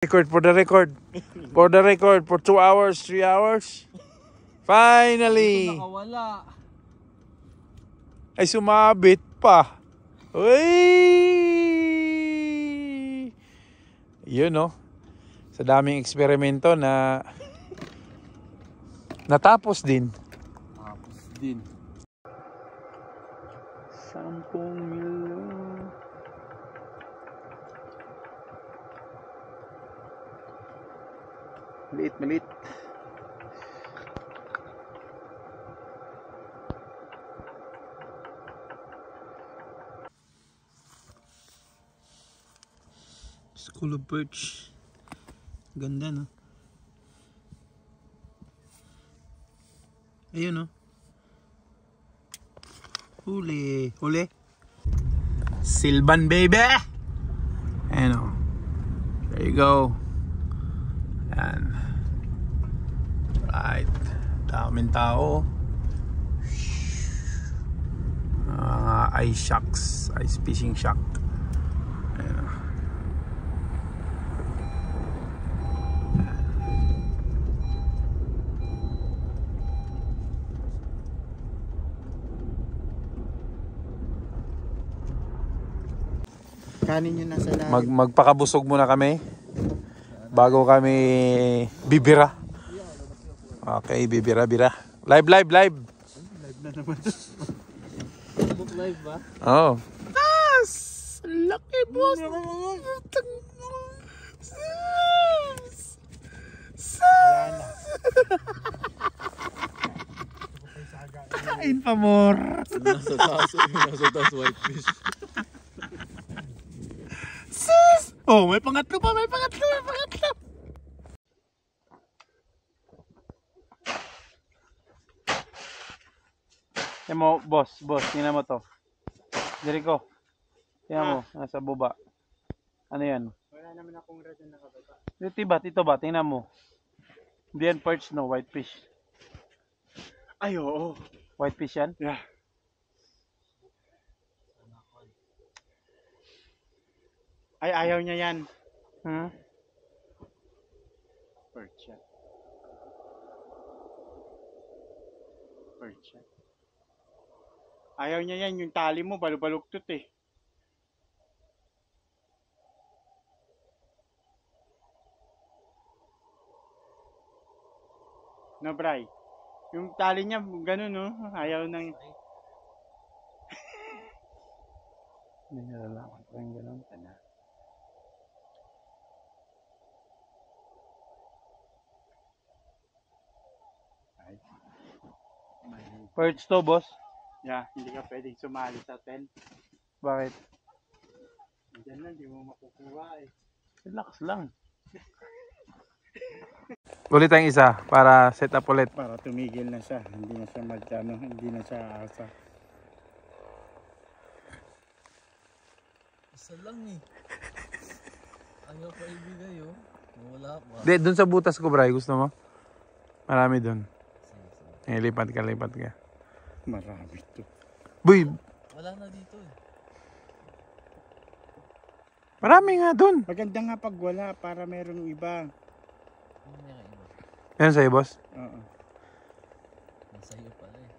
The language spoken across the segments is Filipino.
Record for the record. For the record for 2 hours, 3 hours. Finally. Nakawala. Ay sumabit pa. Uy! Yun no. Sa daming eksperimento na natapos din. Tapos din. 10 milyon. Maliit. School of Birch. Ganda no. Ayun no. Huli. Silban baby. Ayun no. There you go. Yan. Right. Daming tao. Ice shocks. Ice fishing shock. Ayan. Kanin nyo nasa lahat. Magpakabusog muna kami bago kami bibira. Okay, bibira. Live. Live na naman. Book live ba? Oh. Laki boss. Kain pa more. Nasa taas whitefish. Oh, may pangatlo pa. Mo, boss, tingnan mo to. Jericho. Tingnan mo, nasa baba. Ano yan? Wala naman akong radyo nakababa. Ito ba? Tingnan mo. Hindi yan perch, no? Whitefish. Ay, oo. Whitefish yan? Yeah. Ay, ayaw niya yan. Perch yan. Ayaw niya yan. Yung tali mo, balubaluktot eh. No, Bray. Yung tali niya, ganun, no? Ayaw nang... Hindi nalalaman ko yung ganun. Perch to, boss? Yeah, hindi ka pwedeng sumali sa tent. Bakit? Diyan lang, hindi mo makukuha eh. Relax lang. Ulit ang isa para set up ulit. Para tumigil na siya. Hindi na siya magkano, hindi na siya asa. Isa lang eh. Ayaw pa ibigay oh. Wala pa. Di, dun sa butas ko, Bray. Gusto mo? Marami dun. Lipat ka. Marami to. Boy, Wala na dito eh. marami nga dun. Maganda nga pag wala para merong iba. Ano na yung iba? Yan sa'yo, boss? Oo. Nasa iyo pala eh.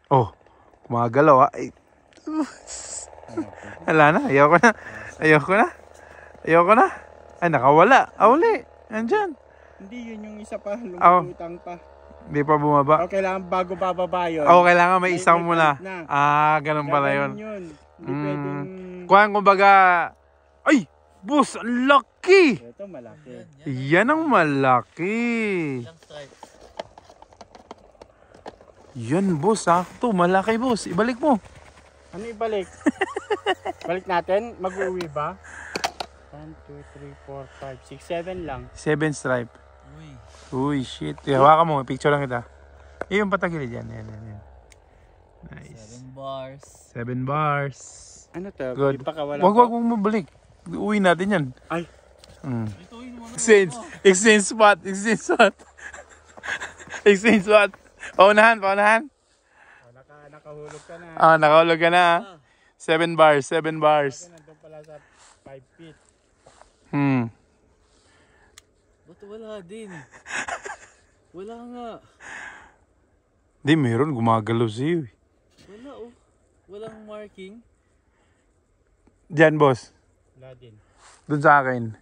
Oh, kumagalaw ah. Ay. Wala na, ayoko na. Ay, nakawala. Uli. Nandyan. Hindi, yun yung isa pa. Lumutang pa. Hindi pa bumaba. O, kailangan bago bababa yun. Kailangan may isang muna. Na. Ganun pala yun. Hindi pwedeng... Kumbaga, ay, boss, ang laki. Ito malaki. Yan ang malaki. Ilang stripe? Yan, boss, sakto. Malaki, boss. Ibalik mo. Ano ibalik? Balik natin? Mag-uwi ba? 1, 2, 3, 4, 5, 6, 7 lang. 7 stripe. Uy. Uy, shit. Hawakan mo. Picture lang kita. Yung patagilid yan. Yan. Nice. 7 bars. Ano to? Good. Ipakawala Wag mo mabalik. Uwi natin yan. Ay. Ito yun mo na. Exchange spot. Exchange spot. Paunahan. nakahulog ka na. Ah, nakahulog ka na. 7 bars, 7 bars. Kasi nandun pala sa 5 feet. Ba't wala din? Wala nga. Di, meron. Gumagalaw sa'yo. Wala oh. Walang marking. Diyan, boss. Wala din. Doon sa akin.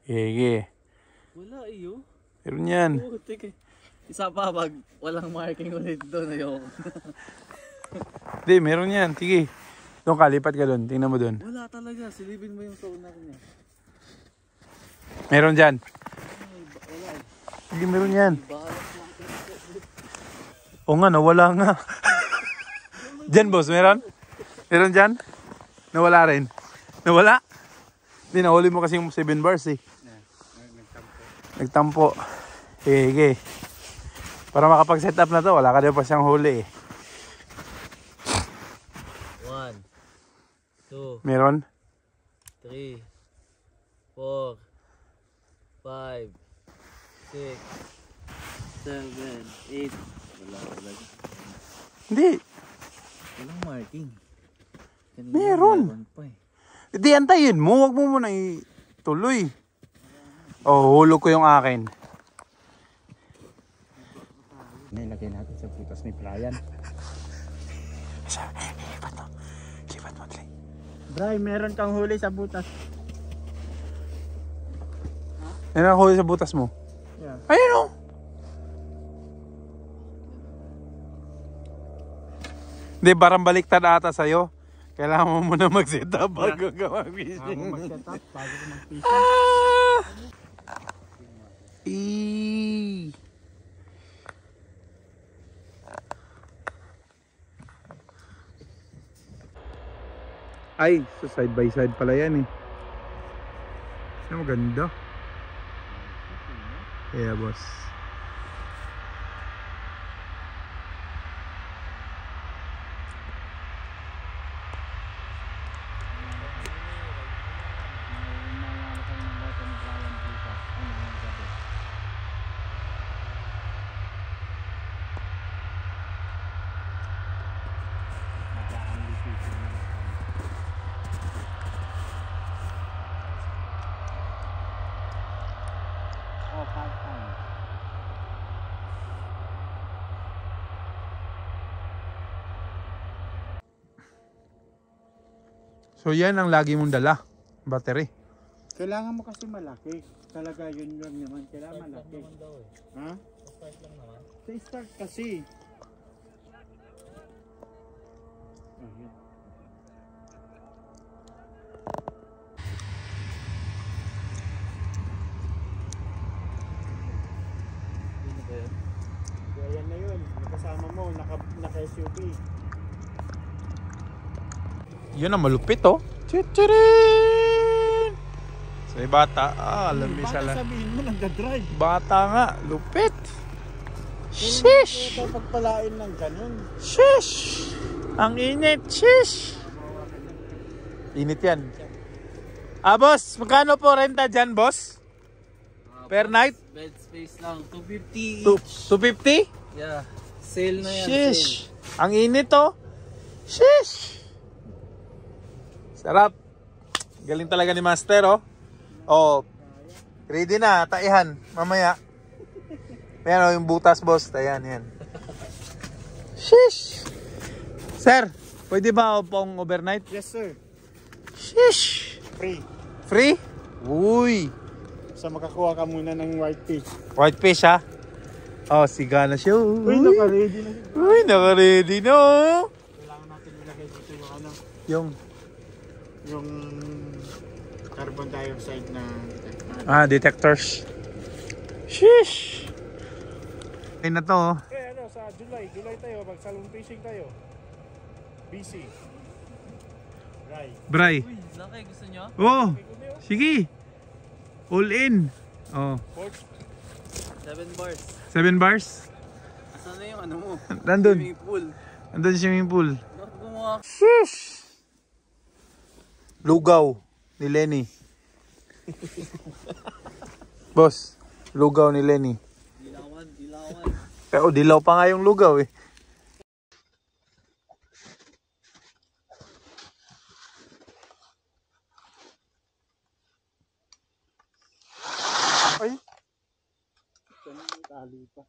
Hege. Wala iyo. Meron yan. Oh, teka. Isa pa pag walang marking ulit doon. Ayoko. Di, meron yan. Sige. Doon ka, lipat ka doon. Tingnan mo doon. Wala talaga. Silipin mo yung sonar niya. Meron dyan. Wala eh. Sige, meron yan. Bahala lang. O nga, nawala nga. Dyan, boss, meron? Meron dyan? Nawala rin. Nawala? Hindi, nahuli mo kasi yung 7 bars eh. Nagtampo. Sige. Para makapag-set up na to, wala ka din pa siyang huli eh. 1, 2, Meron? 3, 4, 5, 6, 7, 8. Wala. Hindi. Walang marking. Kanina Meron. pa eh. Hindi, antayin mo. Huwag mo muna ituloy. Oh, hulog ko yung akin. Nilagay natin sa butas ni Brian. Lipat mo, Dre. Brian, meron kang huli sa butas. Yan ang huli sa butas mo. Yeah. Ayun o. Hindi, parang baliktad ata sa'yo. Kailangan mo muna mag-set up bago ka mag-fishing. Ako mag-set up bago ko mag-fishing. Ah! Eee! Ay, so side by side pala yan eh. Ay, maganda. Yeah, boss. So yan ang lagi mong dala, battery. Kailangan mo kasi malaki. Talaga yun lang naman. Kailangan malaki. Ha? Start lang naman. Sa start kasi. Ayun. Ano ba yun? Ayan na yun. Kasama mo. Naka-SUV. Yun ang malupit oh. Chichirin! So yung bata, alam mo Baka sala. sabihin mo nagda-drive. Bata nga, lupit. Shish! Kaya pagpalain ng ganun. Shish! Ang init, shish! Init yan. Ah, boss, magkano po renta dyan, boss? Per night? Bed space lang. 250 250? Yeah. Sale na yan. Shish! Ang init oh. Shish! Sarap. Galing talaga ni Master oh. Oh. Ready na, taihan. Mamaya. Ayan oh, yung butas boss. Ayan, yan. Shish! Sir, pwede ba pong overnight? Yes sir. Shish! Free. Free? Uy! So makakuha ka muna ng white fish. White fish ha? Oh, siga na siya. Uy, naka-ready na. Uy, naka-ready na oh. Kailangan natin ilagay dito yung ano. Yung Carbon dioxide na detectors. Sheesh! Ay na to oh. Eh ano, sa July tayo, mag-salon fishing tayo. BC. Right. Bray. Uy, laki. Gusto nyo? Oh, sige. All in. Oh, 7 bars. 7 bars. Asan na yung ano mo? Nandun. Swimming pool. Nandun yung swimming pool. Bakit gumawa? Sheesh! Lugaw ni Lenny. Boss, lugaw ni Lenny. Dilawan. Kaya dilaw pa nga yung lugaw eh. Ay! Tali pa.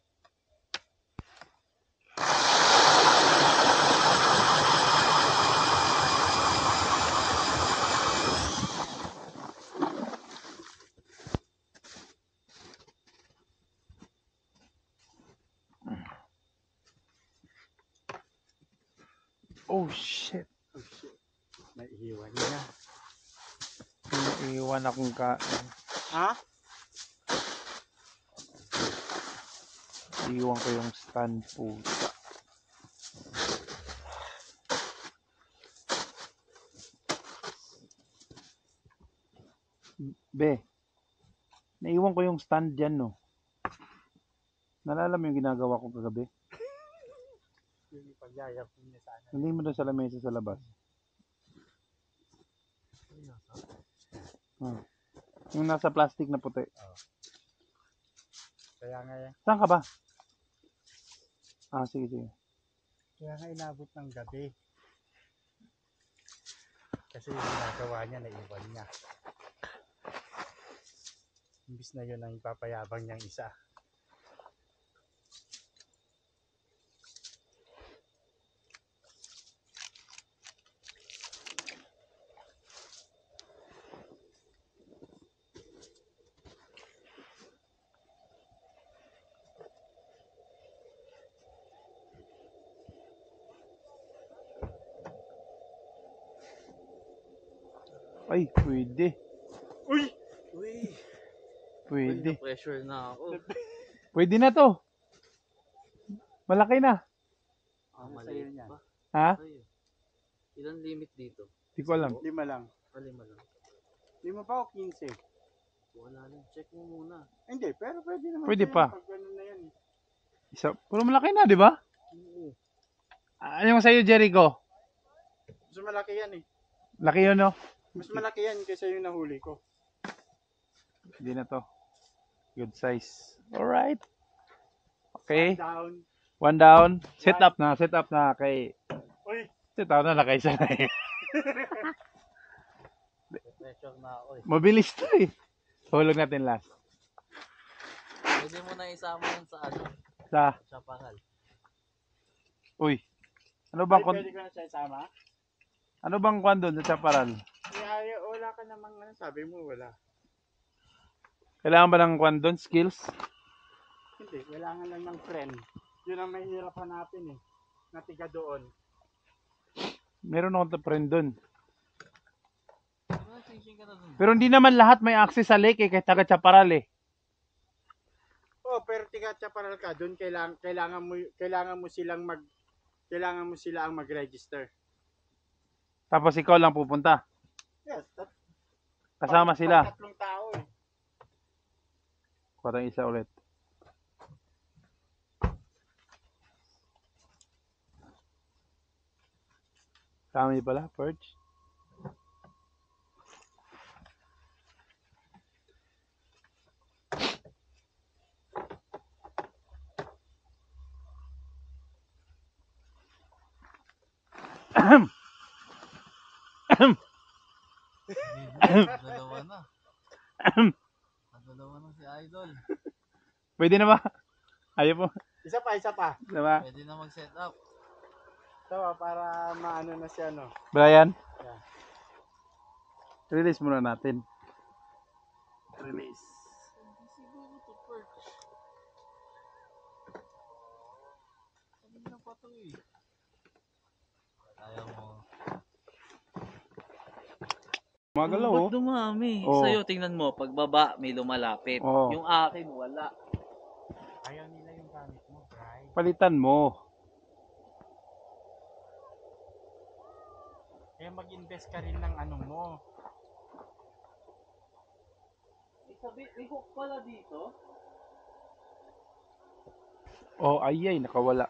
Oh shit. Oh shit. Naiiwan niya. Iwan akong kain. Ha? Iwan ko yung stand puta. Be, naiwan ko yung stand dyan, no? Nalala mo yung ginagawa ko kagabi? Yung pagyayap niya sana. Hindi mo doon sa lamesa sa labas. Ah. Yung nasa plastic na puti. Kaya nga yan. Saan ka ba? Ah, sige, sige. Kaya nga inabot ng gabi. Kasi yung ginagawa niya, naiwan niya. Imbis na yun ang ipapayabang niyang isa. Ay, pwede. Uy! Uy! Pwede. Pressure na ako. Pwede na to. Malaki na. Maliit yan? pa. Ha? Ay, ilan limit dito? Hindi ko alam. 5 lang. Lima lang. 5 pa o 15? Wala lang. Check mo muna. Hindi, pero pwede naman. Pwede sa'yo pa. Pag ganun na yan. Isa. Puro malaki na, di ba? Oo. Yung sa'yo, Jericho? Mas malaki yan eh. Laki yun, no? Mas malaki yan kaysa yung nahuli ko. Hindi na to. Good size. Alright. Okay. Down. One down. Set up na. Set up na kay... Uy! Set up na nakaysa na eh. Pressure na ako eh. Mabilis to eh. Hulog natin last. Pwede mo na isama yan sa ano? Sa... Chaparral. Uy. Ano Ay, bang... pwede ko na siya isama? Ano bang kwan doon sa chaparral? Kaya wala ka namang ano, sabi mo wala. Kailangan ba ng kwan doon? Skills? Hindi, kailangan lang ng friend. Yun ang mahirap hanapin eh. Natiga doon. Meron akong friend doon. Sing ka na dun. Pero hindi naman lahat may access sa lake eh. Kahit taga chaparral eh. Oh, pero tiga chaparral ka doon, kailangan mo silang kailangan mo sila ang mag-register. Tapos ikaw lang pupunta. Yes, Kasama sila. Tatlong tao eh. Parang isa ulit. Kami pala, Perch. Dalawa na. Dalawa na si Idol. Pwede na ba? Ayaw po. Isa pa. Diba? Pwede na mag-set up. Tawa para maano na siya no. Brian? Yeah. Release muna natin. Release. Hindi siguro to perch. Sabi na pa to eh. Ayaw mo. Magalaw Ba't oh. dumami? Oo. Sa'yo, tingnan mo, pagbaba may lumalapit. Oo. Yung akin, wala. Ayaw nila yung gamit mo, Bri. Palitan mo. Kaya mag-invest ka rin ng ano mo. May hook pala dito. Oh, ayay, nakawala.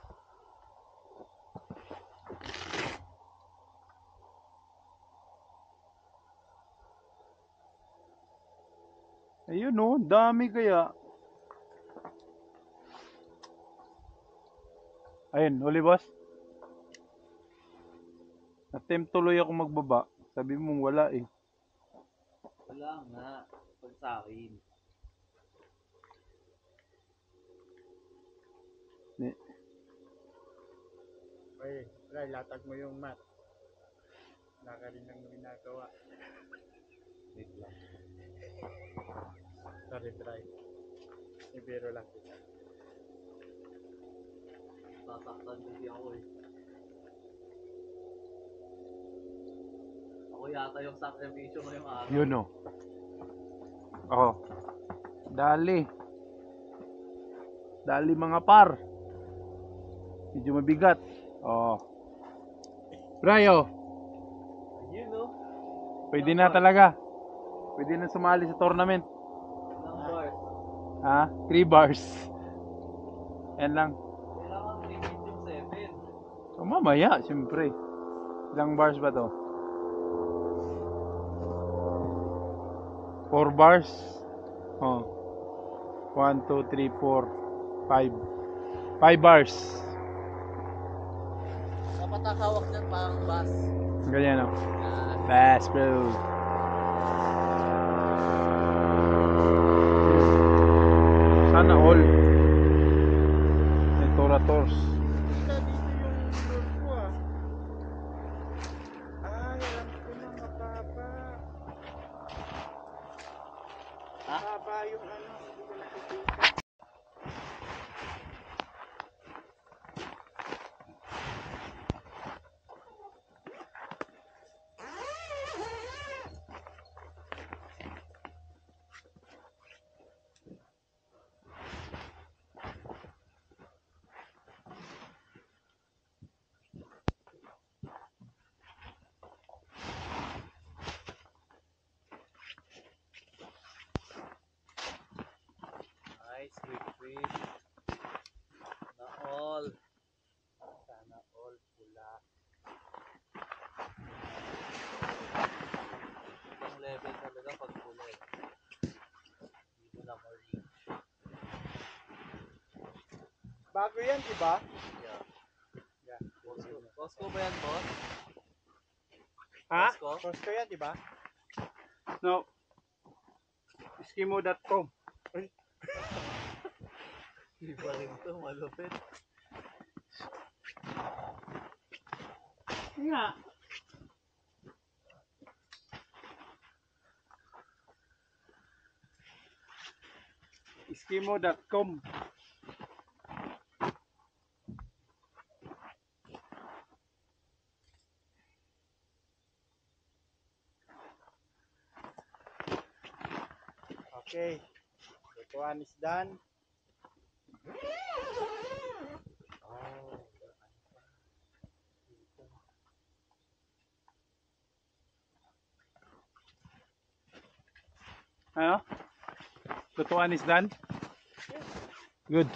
Ayun oh, dami kaya. Ayun, huli boss. Attempt tuloy ako magbaba. Sabi mo wala eh. Wala nga. Pag sa akin. Ay, Ray, latag mo yung mat. Wala ka rin ang ginagawa. Wait lang. Sorry, Ray. Ibiro lang kita. Tataktan kasi ako eh. Ako yata yung sakripisyo mo yung araw. Yun o. Oh. Dali. Dali mga par. Medyo mabigat. Oh. Brayo. Yun no? Pwede na talaga. Pwede na sumali sa tournament. Number. Ha? 3 bars. Yan lang. Kailangan 3 medium 7. So, mamaya, siyempre. Ilang bars ba to? 4 bars. Oh. 1, 2, 3, 4, 5. 5 bars. Dapat ang hawak dyan parang bus. Ganyan o. Yan. Bass, bro. Sana all. May Torators. Wala dito yung lure ko ah. Ay, alam ko na mababa. Ha? Mababa yung ano, hindi ko nakikita. Nice, quick. Na all. Sana all pula. Ang level talaga pag pula eh. Hindi mo na ma-reach. Bago yan, di ba? Yeah. Yeah. Costco ba yan, boss? Ha? Costco? Costco yan, di ba? No. Eskimo.com. Iba rin to, malupit. Nga. Eskimo.com. Okay. Lutuan is done. Ano? Lutuan is done? Good.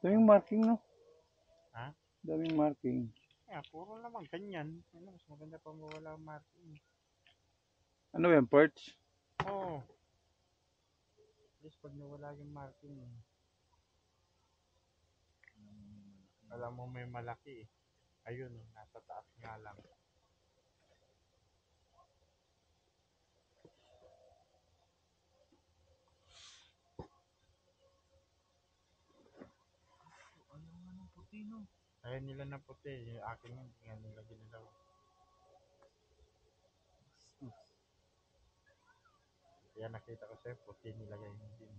Daming marking, no? Ha? Daming marking. Puro naman ganyan. Mas maganda pa mawala ang marking. Ano yan, perch? Oo. Just pag nawala yung marking. Alam mo may malaki. Ayun, nasa taas nga lang. Ayaw nila ng puti. Yung akin nga, hindi nga nila ginalaw. Kaya nakita ko sa'yo, puti nilagay mo din.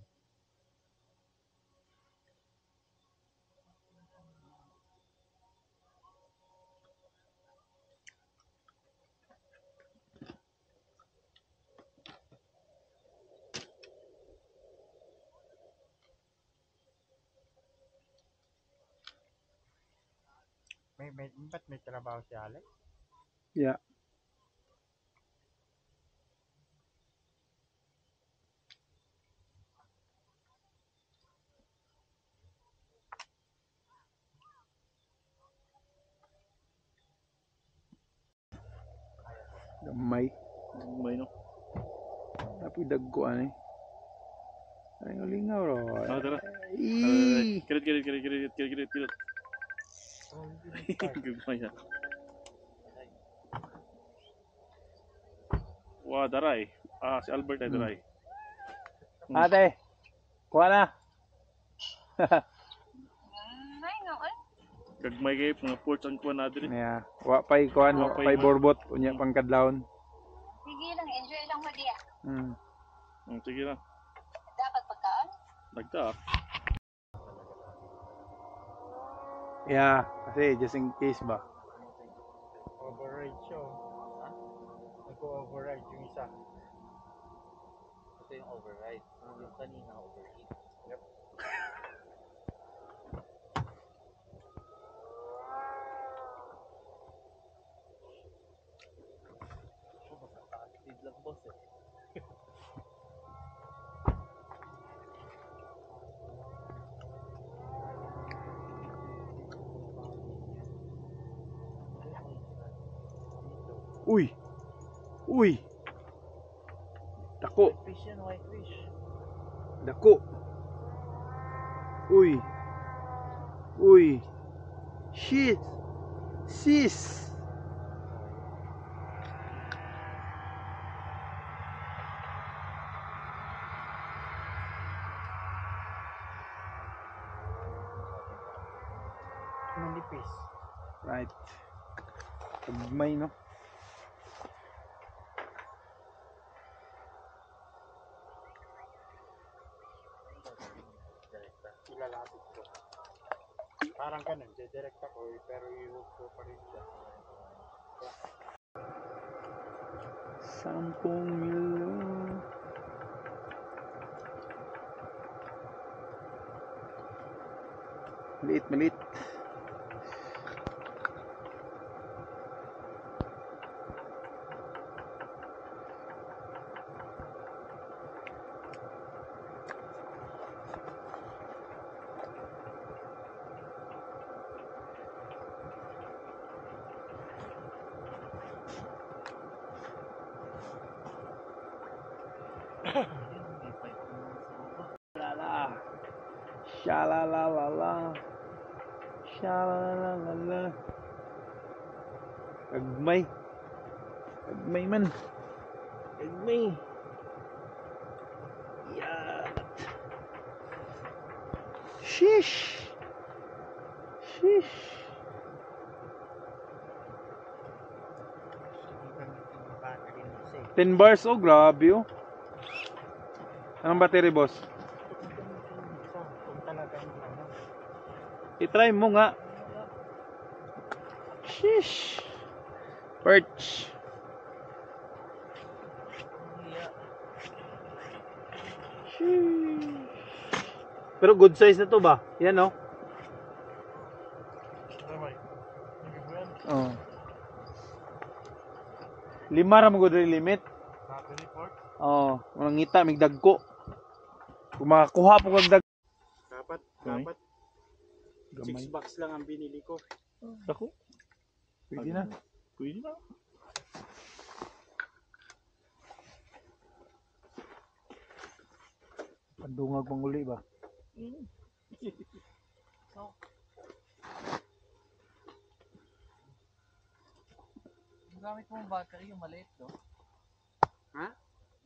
Ba't may trabaho si Alex? Yeah. Gamay. Gamay no. Tapi dagkuan eh. Ay, ulingaw ro. Tara. Kirit. Gamay ha. Wah, daray. Si Albert ay daray. Ate, kuha na. Gagmay kayo, mga ports ang kuha na din. Yeah. Wa pay kuan, wa pay borbot unya pangkadlawon. Sige lang, enjoy lang mo diya. Sige lang. Dapat pagkaan? Nagta. Yeah, kasi just in case ba. Override siya. Ha? Nag-override yung isa. Ito yung override. Yung kanina overheat. Yep. Speed lang boss eh. Uy. Uy. Dako. Fish yan, white fish. Dako. Uy. Uy. Shit. Sis. Manipis. Right. Pagmay, no? Ilalapit ko. Parang ganun, direct ako pero i-hook ko pa rin siya. 10 milyon. Maliit. Lala. Shalalalala. Shalalalala. Agmay. Agmay man. Agmay. Yeah. Sheesh. 10 bars, oh grabe oh. Anong battery boss? Kung talaga yung ano. I-try mo nga. Sheesh. Perch. Sheesh. Pero good size na to ba? Yan oh. Oh. 5 ra mo gud limit. Battery port? Oh, mangita mig dagko. Kung makakuha po kag dag. Dapat 6 bucks lang ang binili ko. Ako. Pwede na. Pwede na. Pandungag pang uli ba? Gamit mo battery, yung maliit, no? Ha?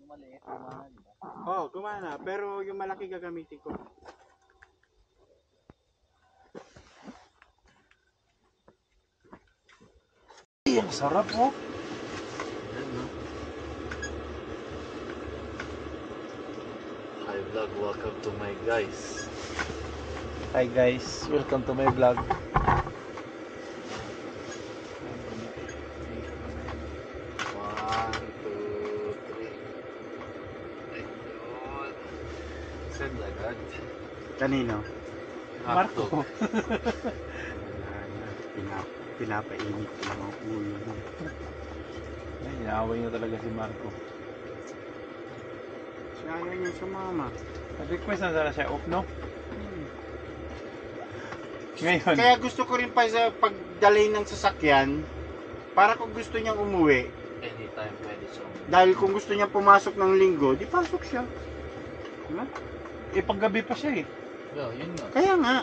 Yung maliit, gumana, di ba? Oo, gumana. Pero yung malaki gagamitin ko. Ang sarap oh. Ayan, no? Hi vlog, welcome to my guys. Hi guys, welcome to my vlog. One, two, three. Ayun. Send agad. Kanino? Marco. Pinapainit ko lang ang ulo mo. Ay, inaaway niya talaga si Marco. Siya ayaw niya sumama. Nag-request na sana siya off, no? Ngayon, Kaya gusto ko rin pa sa pagdalay ng sasakyan para kung gusto niyang umuwi. Anytime pwede siya. Dahil kung gusto niyang pumasok ng linggo, di pasok siya. Diba? paggabi pa siya eh. Yeah, yun nga. Kaya nga,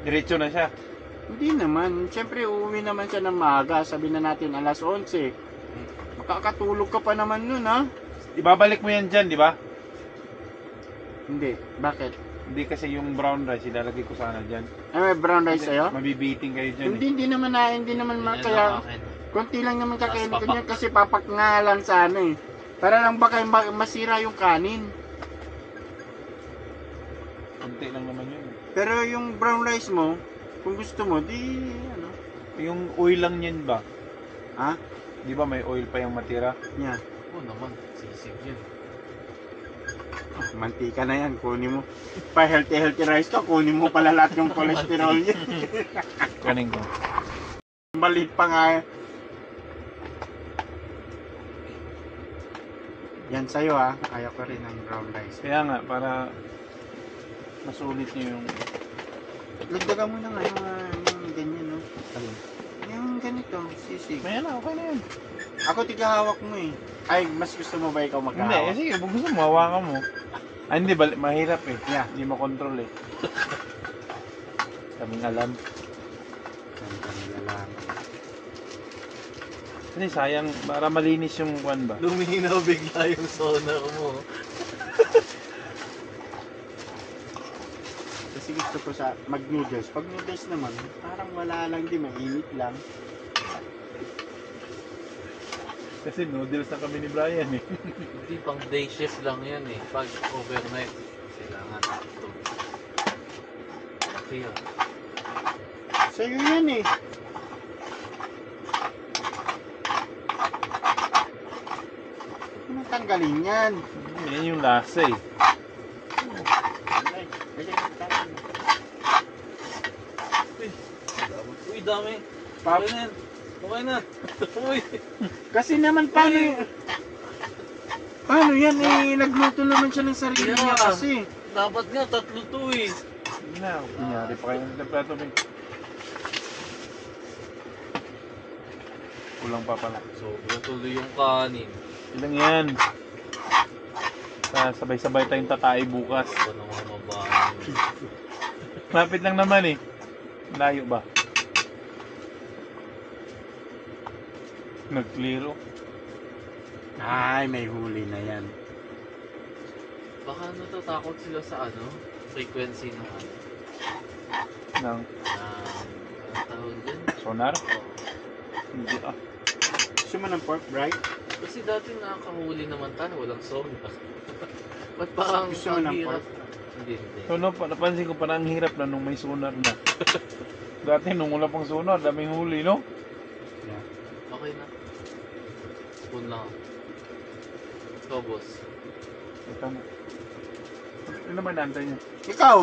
Diretso na siya. hindi naman. Siyempre, uuwi naman siya ng maaga. Sabi na natin alas 11. Makakatulog ka pa naman nun, ha? Ibabalik mo yan dyan, di ba? Hindi. Bakit? Hindi kasi yung brown rice, ilalagay ko sana dyan. Ay, may brown rice sa'yo? Mabibiting kayo dyan eh. Hindi naman Yan kaya, ang akin. konti lang naman kakainin ko Tapos niyan kasi papakngalan sana eh. Para lang baka masira yung kanin. Kunti lang naman yun. Pero yung brown rice mo, kung gusto mo, di ano. Yung oil lang yan ba? Ha? Di ba may oil pa yung matira? Yan. Oo naman, sisig yun. Mantika na yan, kunin mo. Pa healthy rice ka, kunin mo pala lahat yung cholesterol niya. Kaning ko. Malit pa nga. Yan sa'yo ha. Ayaw ko rin ng brown rice. Kaya nga, para masulit niyo yung... Lagdagan mo na nga yung ganyan, no? Yung ganito, sisig. May na, okay na yan. Ako tigahawak mo eh. Ay, mas gusto mo ba ikaw Hindi, maghahawak? sige, kung gusto mo, hawakan mo. Ay, hindi, mahirap eh. Yeah. Hindi makontrol eh. Kaming alam. Kasi sayang, para malinis yung kwan ba? Lumihinaw bigla yung sonar mo. Kasi gusto ko sa mag-noodles. Pag noodles naman, parang wala lang din, mainit lang. Kasi noodles na kami ni Brian eh. Hindi, pang day shift lang yan eh. Pag overnight, kailangan ito. Kaya, Sa'yo yan eh. Ano tanggalin yan? Yan yung lasa eh. uy, dami. Pap, Okay na yan. Okay na. Uy. kasi naman paano yan eh, nagluto naman siya ng sarili Yeah. niya kasi. Dapat nga, tatlo to eh. Hindi na, kunyari pa kayo ng plato eh. Kulang pa pala. Sobra tuloy yung kanin. Ilang yan? Sabay-sabay tayong tatay bukas. Ano naman mabahan yun. Lapit lang naman eh. Layo ba? Nag-clear oh. Ay, may huli na yan. Baka natatakot sila sa ano? Frequency ng ano? Ng Anong tawag dyan? sonar? Oh. Hindi ah. Gusto mo ng pork bright? Kasi dati nakakahuli naman tayo, walang sonar. Ba't parang Gusto mo ang ng hirap? pork? Hindi, hindi. So no, napansin ko parang ang hirap na nung may sonar na. Dati nung wala pang sonar, daming huli no? Yeah. Okay na. Spoon lang. Ikaw, boss. Ito na. Ano naman naantay niya? Ikaw!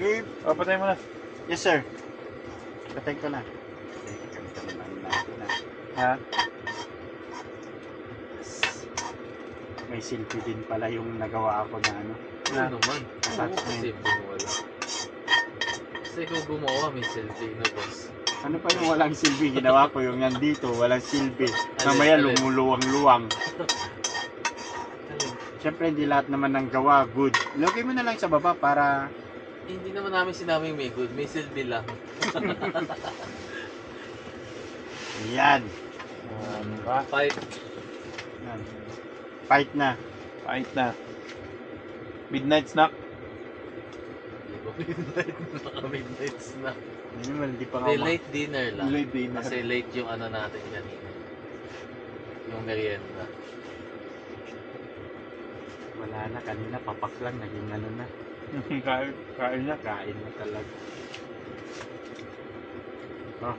Eh, Oh, patay mo na. yes sir. Patay ko na. Ha? May silpi din pala yung nagawa ako na ano. Ano naman? Oo, Attachment. kasi wala. Kasi kung gumawa, may selfie na boss. Ano pa yung walang silbi? Ginawa ko yung nandito, walang silbi. Mamaya Alin? lumuluwang-luwang. Siyempre, hindi lahat naman ng gawa good. Lagay mo na lang sa baba para... Hindi naman namin sinabing may good, may selfie lang. Yan. Fight. Yan. Fight na. Pahit na. Midnight snack. Midnight snack. Hindi naman, hindi pa Hindi, nga late dinner lang. Late dinner. Kasi late yung ano natin kanina. Yung merienda. Wala na, kanina papak lang, naging ano na. Kain na. Kain na talaga. Oh,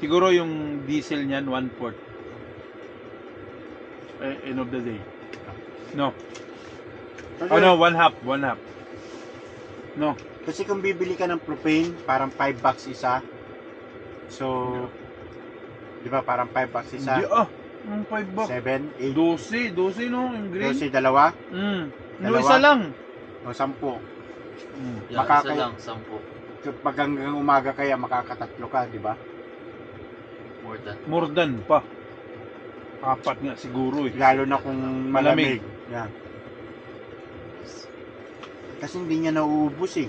Siguro yung diesel niyan, 1/4. End of the day. No. Oh no, 1/2. No. kasi kung bibili ka ng propane, parang $5 isa. So, di ba parang $5 isa? Hindi ang 5 bucks. 7, 8, 12 no, yung green. 12, dalawa, No, Dalawa? isa lang. o 10. Yeah, Makaka- isa lang, 10. Kapag hanggang umaga kaya makakatatlo ka, di ba? More than. More than pa. 4 nga siguro eh. Lalo na kung Malamig. malamig. Yan. Kasi hindi niya nauubos eh.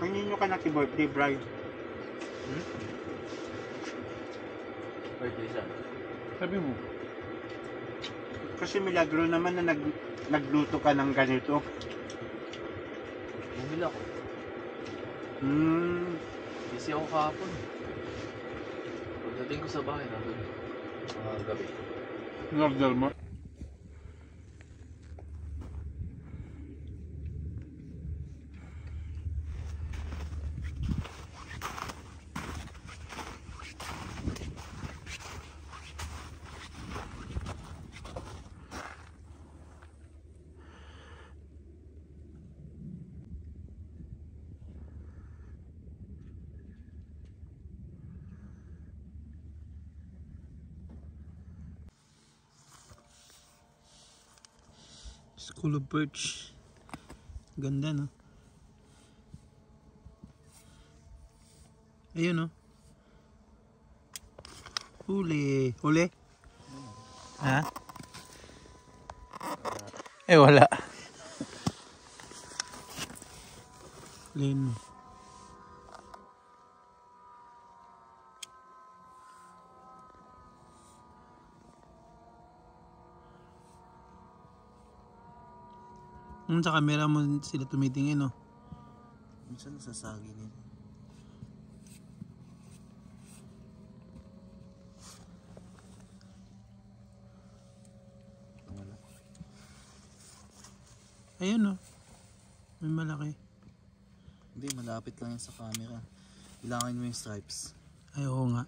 Kanino ka naki-birthday, bride? Birthday siya. Sabi mo. Kasi milagro naman na nagluto ka ng ganito. Bumili ako. Busy ako kahapon. Pagdating ko sa bahay, nandun. Mga gabi. Norder mo. School of Birch. Ganda, no? Ayun, no? Huli. Huli? Ha? Eh, wala. Lin. Sa camera mo sila tumitingin, no? Minsan nasasagi nila. Ayun, no? May malaki. Hindi, malapit lang yan sa camera. Ilangin mo yung stripes. Ay, oo nga.